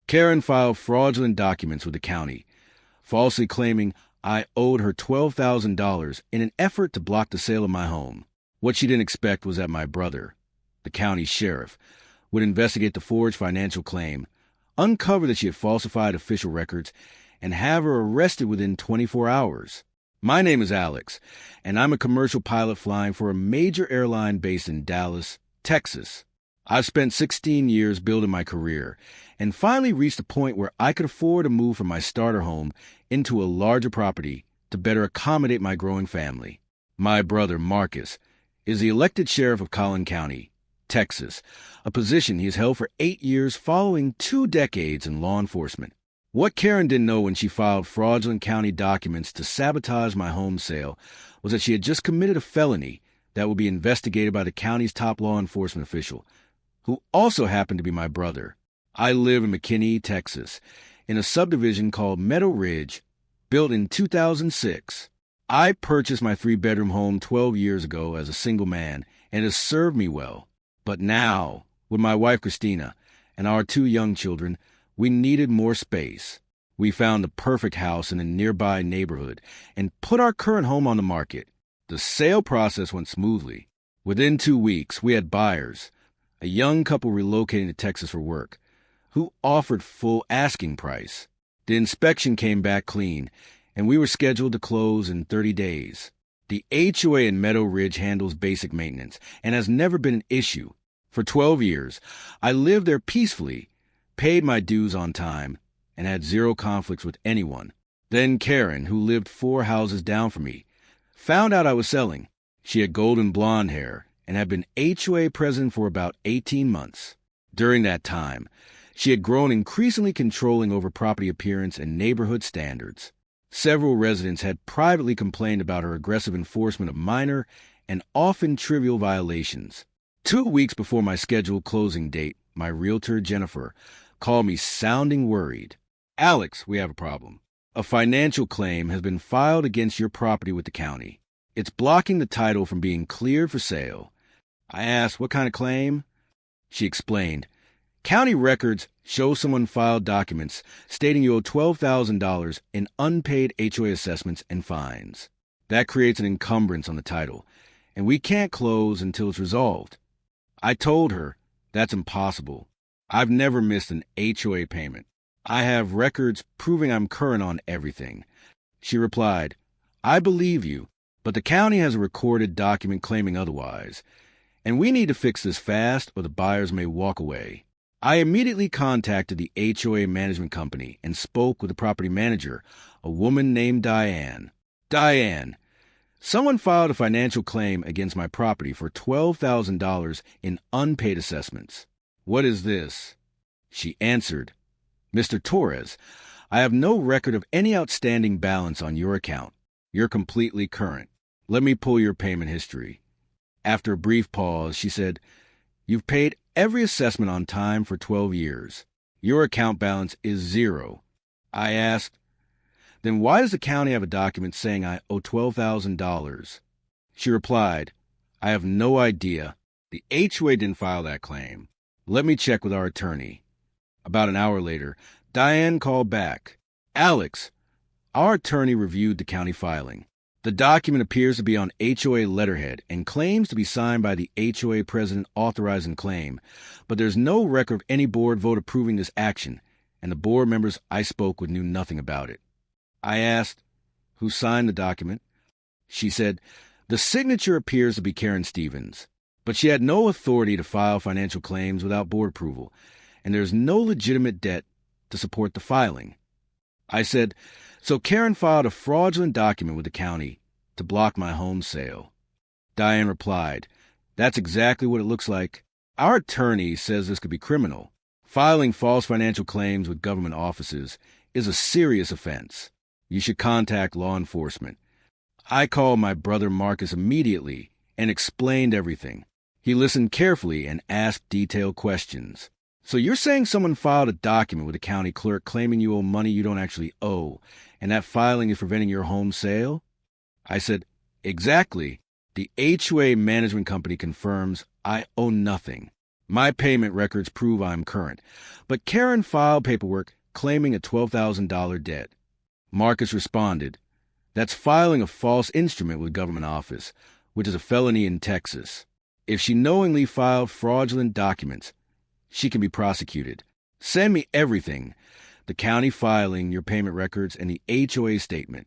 Karen filed fraudulent documents with the county, falsely claiming I owed her $12,000 in an effort to block the sale of my home. What she didn't expect was that my brother, the county sheriff, would investigate the forged financial claim, uncover that she had falsified official records, and have her arrested within 24 hours. My name is Alex, and I'm a commercial pilot flying for a major airline based in Dallas, Texas. I've spent 16 years building my career and finally reached a point where I could afford to move from my starter home into a larger property to better accommodate my growing family. My brother, Marcus, is the elected sheriff of Collin County, Texas, a position he has held for 8 years following 2 decades in law enforcement. What Karen didn't know when she filed fraudulent county documents to sabotage my home sale was that she had just committed a felony that would be investigated by the county's top law enforcement official, who also happened to be my brother. I live in McKinney, Texas, in a subdivision called Meadow Ridge, built in 2006. I purchased my 3-bedroom home 12 years ago as a single man, and it has served me well. But now, with my wife Christina and our 2 young children, we needed more space. We found the perfect house in a nearby neighborhood and put our current home on the market. The sale process went smoothly. Within 2 weeks, we had buyers, a young couple relocating to Texas for work, who offered full asking price. The inspection came back clean, and we were scheduled to close in 30 days. The HOA in Meadow Ridge handles basic maintenance and has never been an issue. For 12 years, I lived there peacefully, paid my dues on time, and had 0 conflicts with anyone. Then Karen, who lived 4 houses down from me, found out I was selling. She had golden blonde hair and had been HOA president for about 18 months. During that time, she had grown increasingly controlling over property appearance and neighborhood standards. Several residents had privately complained about her aggressive enforcement of minor and often trivial violations. 2 weeks before my scheduled closing date, my realtor, Jennifer, called me sounding worried. Alex, we have a problem. A financial claim has been filed against your property with the county. It's blocking the title from being cleared for sale. I asked, what kind of claim? She explained, county records show someone filed documents stating you owe $12,000 in unpaid HOA assessments and fines. That creates an encumbrance on the title, and we can't close until it's resolved. I told her that's impossible. I've never missed an HOA payment. I have records proving I'm current on everything. She replied, I believe you, but the county has a recorded document claiming otherwise, and we need to fix this fast or the buyers may walk away. I immediately contacted the HOA management company and spoke with the property manager, a woman named Diane. Diane, someone filed a financial claim against my property for $12,000 in unpaid assessments. What is this? She answered, Mr. Torres, I have no record of any outstanding balance on your account. You're completely current. Let me pull your payment history. After a brief pause, she said, You've paid every assessment on time for 12 years. Your account balance is 0. I asked, Then why does the county have a document saying I owe $12,000? She replied, I have no idea. The HOA didn't file that claim. Let me check with our attorney. About an hour later, Diane called back. Alex, our attorney reviewed the county filing. The document appears to be on HOA letterhead and claims to be signed by the HOA president authorizing claim, but there's no record of any board vote approving this action, and the board members I spoke with knew nothing about it. I asked, who signed the document? She said, the signature appears to be Karen Stevens, but she had no authority to file financial claims without board approval, and there's no legitimate debt to support the filing. I said, so Karen filed a fraudulent document with the county to block my home sale. Diane replied, that's exactly what it looks like. Our attorney says this could be criminal. Filing false financial claims with government offices is a serious offense. You should contact law enforcement. I called my brother Marcus immediately and explained everything. He listened carefully and asked detailed questions. So you're saying someone filed a document with a county clerk claiming you owe money you don't actually owe, and that filing is preventing your home sale? I said, exactly. The HOA management company confirms I owe nothing. My payment records prove I'm current, but Karen filed paperwork claiming a $12,000 debt. Marcus responded, "That's filing a false instrument with government office, which is a felony in Texas. If she knowingly filed fraudulent documents, she can be prosecuted. Send me everything, the county filing, your payment records, and the HOA statement."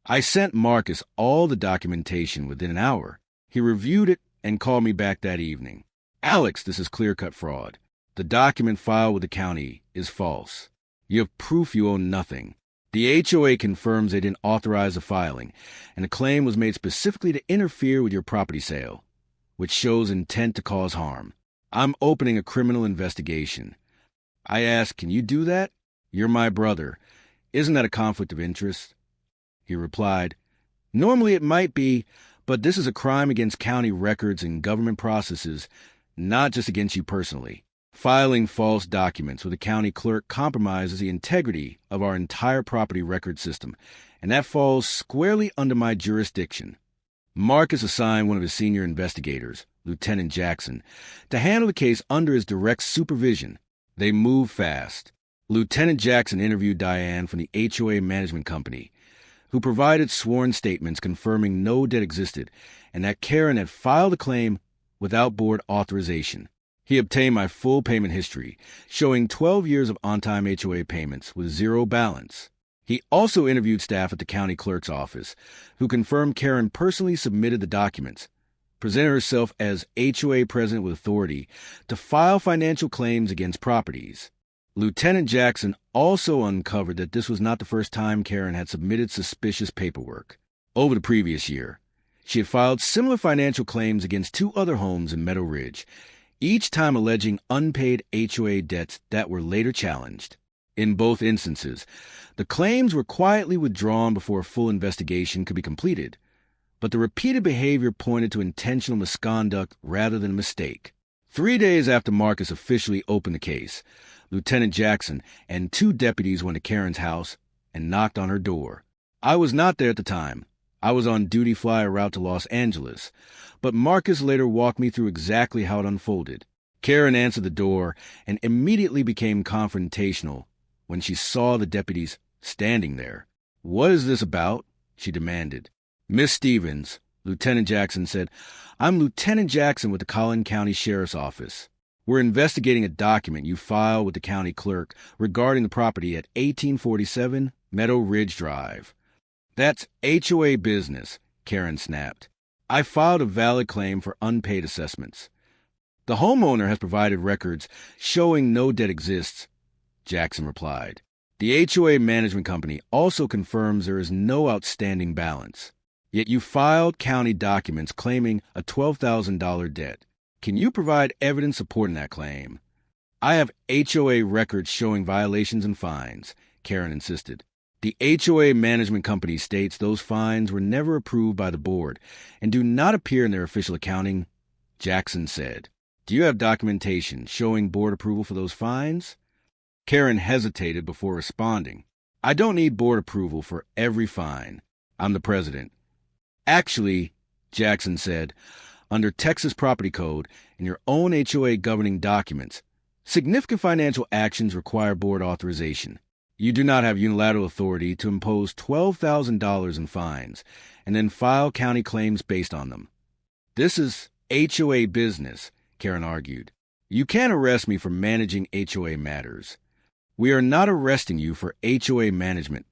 I sent Marcus all the documentation within an hour. He reviewed it and called me back that evening. "Alex, this is clear-cut fraud. The document filed with the county is false. You have proof you own nothing. The HOA confirms they didn't authorize the filing, and the claim was made specifically to interfere with your property sale, which shows intent to cause harm. I'm opening a criminal investigation." I asked, "Can you do that? You're my brother. Isn't that a conflict of interest?" He replied, "Normally it might be, but this is a crime against county records and government processes, not just against you personally. Filing false documents with a county clerk compromises the integrity of our entire property record system, and that falls squarely under my jurisdiction." Marcus assigned one of his senior investigators, Lieutenant Jackson, to handle the case under his direct supervision. They moved fast. Lieutenant Jackson interviewed Diane from the HOA management company, who provided sworn statements confirming no debt existed and that Karen had filed a claim without board authorization. He obtained my full payment history, showing 12 years of on-time HOA payments with zero balance. He also interviewed staff at the county clerk's office, who confirmed Karen personally submitted the documents, presented herself as HOA president with authority to file financial claims against properties. Lieutenant Jackson also uncovered that this was not the first time Karen had submitted suspicious paperwork. Over the previous year, she had filed similar financial claims against 2 other homes in Meadow Ridge, each time alleging unpaid HOA debts that were later challenged. In both instances, the claims were quietly withdrawn before a full investigation could be completed, but the repeated behavior pointed to intentional misconduct rather than a mistake. 3 days after Marcus officially opened the case, Lieutenant Jackson and 2 deputies went to Karen's house and knocked on her door. I was not there at the time. I was on duty flyer route to Los Angeles, but Marcus later walked me through exactly how it unfolded. Karen answered the door and immediately became confrontational when she saw the deputies standing there. "What is this about?" she demanded. "Miss Stevens," Lieutenant Jackson said, "I'm Lieutenant Jackson with the Collin County Sheriff's Office. We're investigating a document you filed with the county clerk regarding the property at 1847 Meadow Ridge Drive." "That's HOA business," Karen snapped. "I filed a valid claim for unpaid assessments. The homeowner has provided records showing no debt exists," Jackson replied. "The HOA management company also confirms there is no outstanding balance. Yet you filed county documents claiming a $12,000 debt. Can you provide evidence supporting that claim?" "I have HOA records showing violations and fines," Karen insisted. "The HOA management company states those fines were never approved by the board and do not appear in their official accounting," Jackson said. "Do you have documentation showing board approval for those fines?" Karen hesitated before responding. "I don't need board approval for every fine. I'm the president." "Actually," Jackson said, "under Texas Property Code and your own HOA governing documents, significant financial actions require board authorization. You do not have unilateral authority to impose $12,000 in fines and then file county claims based on them." "This is HOA business," Karen argued. "You can't arrest me for managing HOA matters." "We are not arresting you for HOA management,"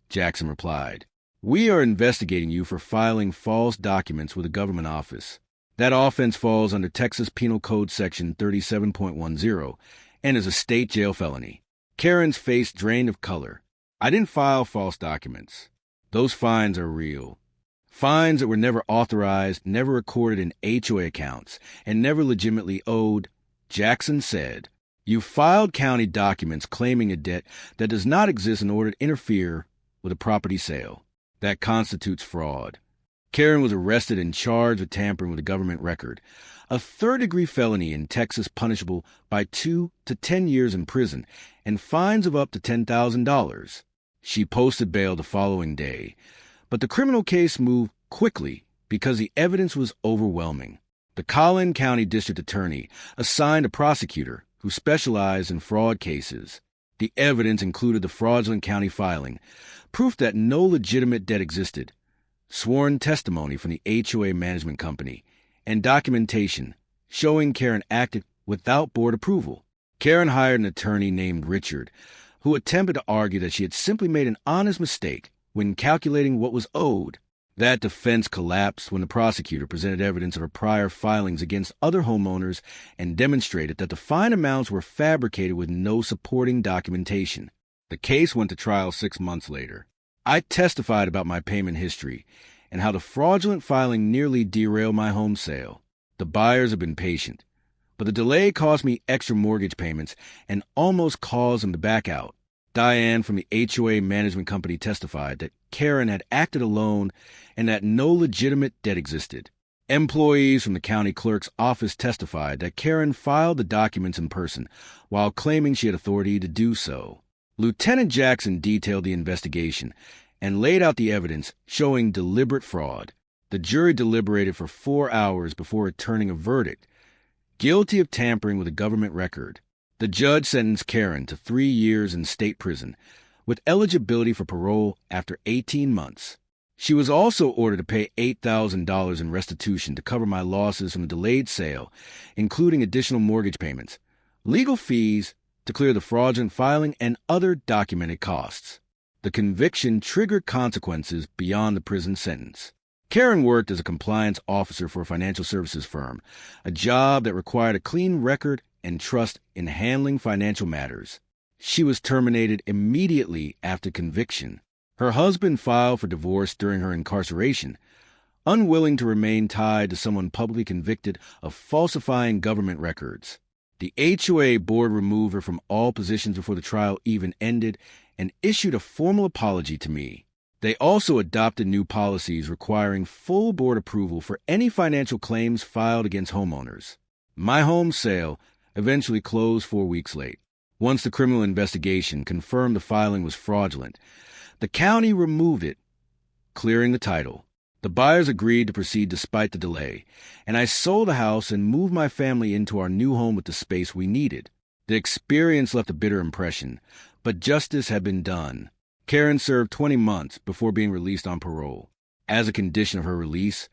Jackson replied. "We are investigating you for filing false documents with a government office. That offense falls under Texas Penal Code Section 37.10 and is a state jail felony." Karen's face drained of color. "I didn't file false documents. Those fines are real. Fines that were never authorized, never recorded in HOA accounts, and never legitimately owed," Jackson said. "You filed county documents claiming a debt that does not exist in order to interfere with a property sale. That constitutes fraud." Karen was arrested and charged with tampering with a government record, a third-degree felony in Texas punishable by 2 to 10 years in prison and fines of up to $10,000. She posted bail the following day, but the criminal case moved quickly because the evidence was overwhelming. The Collin County District Attorney assigned a prosecutor who specialized in fraud cases. The evidence included the fraudulent county filing, proof that no legitimate debt existed, sworn testimony from the HOA management company, and documentation showing Karen acted without board approval. Karen hired an attorney named Richard, who attempted to argue that she had simply made an honest mistake when calculating what was owed. That defense collapsed when the prosecutor presented evidence of her prior filings against other homeowners and demonstrated that the fine amounts were fabricated with no supporting documentation. The case went to trial 6 months later. I testified about my payment history and how the fraudulent filing nearly derailed my home sale. The buyers have been patient, but the delay cost me extra mortgage payments and almost caused them to back out. Diane from the HOA management company testified that Karen had acted alone and that no legitimate debt existed. Employees from the county clerk's office testified that Karen filed the documents in person while claiming she had authority to do so. Lieutenant Jackson detailed the investigation and laid out the evidence showing deliberate fraud. The jury deliberated for 4 hours before returning a verdict, guilty of tampering with a government record. The judge sentenced Karen to 3 years in state prison, with eligibility for parole after 18 months. She was also ordered to pay $8,000 in restitution to cover my losses from the delayed sale, including additional mortgage payments, legal fees to clear the fraudulent filing, and other documented costs. The conviction triggered consequences beyond the prison sentence. Karen worked as a compliance officer for a financial services firm, a job that required a clean record and trust in handling financial matters. She was terminated immediately after conviction. Her husband filed for divorce during her incarceration, unwilling to remain tied to someone publicly convicted of falsifying government records. The HOA board removed her from all positions before the trial even ended and issued a formal apology to me. They also adopted new policies requiring full board approval for any financial claims filed against homeowners. My home sale eventually closed 4 weeks late. Once the criminal investigation confirmed the filing was fraudulent, the county removed it, clearing the title. The buyers agreed to proceed despite the delay, and I sold the house and moved my family into our new home with the space we needed. The experience left a bitter impression, but justice had been done. Karen served 20 months before being released on parole. As a condition of her release,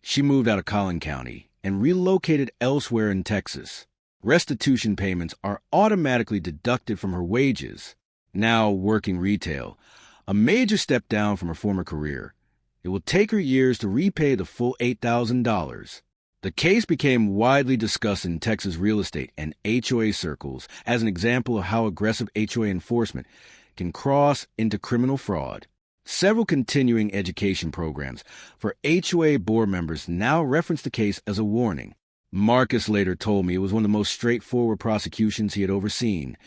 she moved out of Collin County and relocated elsewhere in Texas. Restitution payments are automatically deducted from her wages. Now working retail, a major step down from her former career, it will take her years to repay the full $8,000. The case became widely discussed in Texas real estate and HOA circles as an example of how aggressive HOA enforcement can cross into criminal fraud. Several continuing education programs for HOA board members now reference the case as a warning. Marcus later told me it was one of the most straightforward prosecutions he had overseen.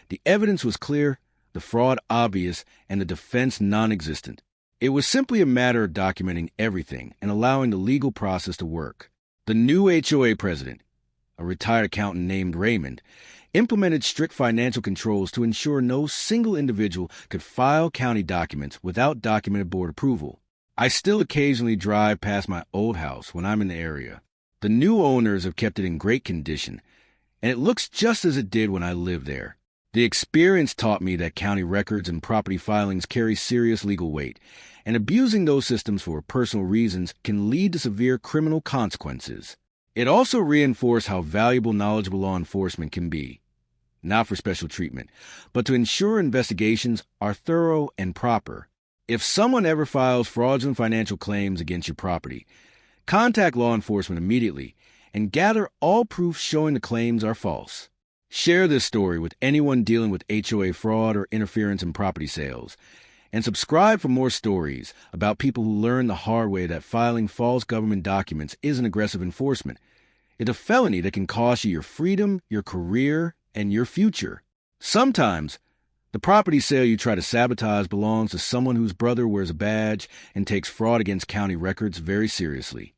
The evidence was clear, the fraud obvious, and the defense non-existent. It was simply a matter of documenting everything and allowing the legal process to work. The new HOA president, a retired accountant named Raymond, implemented strict financial controls to ensure no single individual could file county documents without documented board approval. I still occasionally drive past my old house when I'm in the area. The new owners have kept it in great condition, and it looks just as it did when I lived there. The experience taught me that county records and property filings carry serious legal weight, and abusing those systems for personal reasons can lead to severe criminal consequences. It also reinforced how valuable knowledgeable law enforcement can be, not for special treatment, but to ensure investigations are thorough and proper. If someone ever files fraudulent financial claims against your property, contact law enforcement immediately and gather all proof showing the claims are false. Share this story with anyone dealing with HOA fraud or interference in property sales, and subscribe for more stories about people who learn the hard way that filing false government documents isn't aggressive enforcement. It's a felony that can cost you your freedom, your career, and your future. Sometimes, the property sale you try to sabotage belongs to someone whose brother wears a badge and takes fraud against county records very seriously.